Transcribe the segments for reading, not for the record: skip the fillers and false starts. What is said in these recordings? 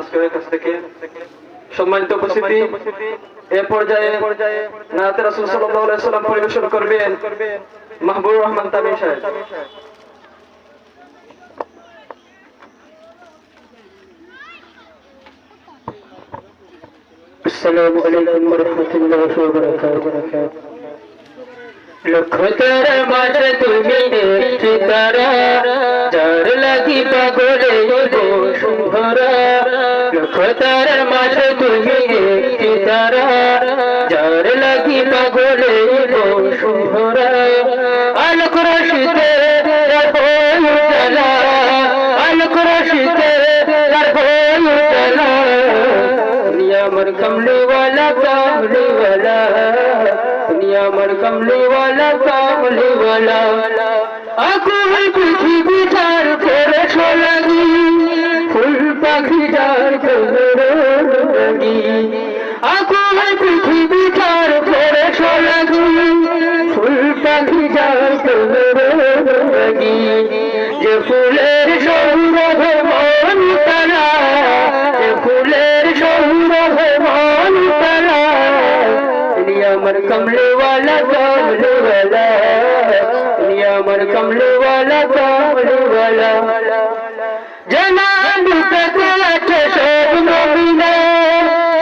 ভাস্করের কাছ থেকে। সম্মানিত উপস্থিতি, এ পর্যায়ে নাতে রাসূল সাল্লাল্লাহু আলাইহি ওয়াসাল্লাম পরিবেশন করবেন মাহবুবুর রহমান তামিম সাহেব। আসসালামু আলাইকুম ওয়া রাহমাতুল্লাহি ওয়া বারাকাতুহু। লক্ষ তারা মাঝে তুমি একটি তারা, যার লাগি পাগলে বসুন্ধরা। লক্ষ তারার মাঝে তুমি একটি তারা, যার লাগি পাগলে বসুন্ধরা। আলোক রশিতে উজালা, আলোক রশিতে উজালা। दुनिया मर कमले वाला कामले वाला, दुनिया मर कमले वाला कामले वाला। आकुल पृथ्वी तार करे सोलगी, फुल पाखी डार करे लगी। आकुल पृथ्वी तार करे सोलगी, फुल पाखी डार करे लगी। जे फुलेर सौरभे मन तारा, जे फुलेर सौरभे मन तारा। दुनिया मर कमले वाला कामले वाला, दुनिया मर कमले वाला कामले वाला। जनाब तक आठे सब नबीना,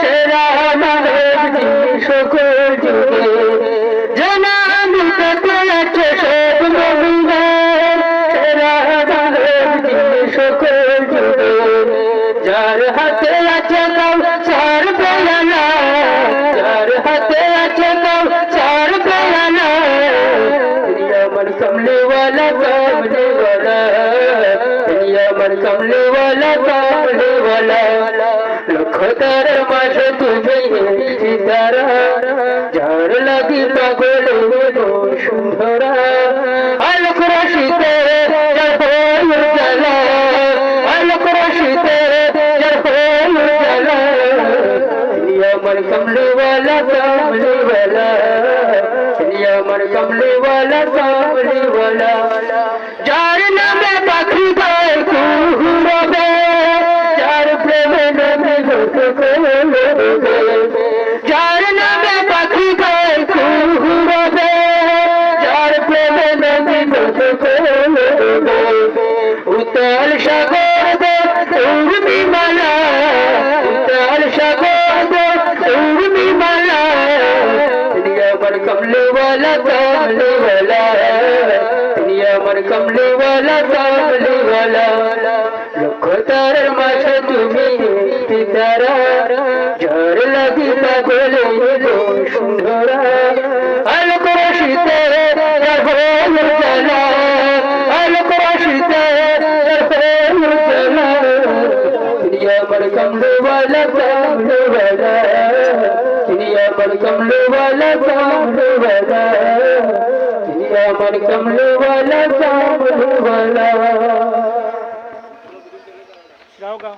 सेरा मानव दिन সকল যুগে। जनाब तक आठे सब नबीना, सेरा मानव दिन সকল যুগে। যার হাতে আছে কাউসার পেয়ালা, যার হাতে আছে কাউসার পেয়ালা। दुनिया मर कमले वाला कामले वाला, दुनिया मर कमले वाला कामले वाला। लख तारार माঝে তুমি একটি তারা, যার লাগি পাগলে বসুন্ধরা। আলোক রশিতে উজালা, আলোক রশিতে उजाला। दुनिया मर कमले वाला कामले वाला, दुनिया मर कमले वाला कामले वाला। যার নামে পাখি গায় কুহুরবে, যার প্রেমে নামে ঘট করবে। যার নামে পাখি গায় কুহুরবে, যার প্রেমে নামে ঘট করবে। উতাল সাগর উর্মি মালা, উতাল সাগর উর্মি মালা। दुनिया मर कमले वाला कामले वाला, दुनिया मर कमले वाला कामले वाला। लख तारार माঝে তুমি একটি তারা, যার লাগি পাগলে বসুন্ধরা। আলোক রশিতে উজালা, আলোক রশিতে उजाला। दुनिया मर कमले वाला कामले वाला, दुनिया मर कमले वाला कामले वाला, दुनिया मर कमले वाला कामले वाला। गाओ गाओ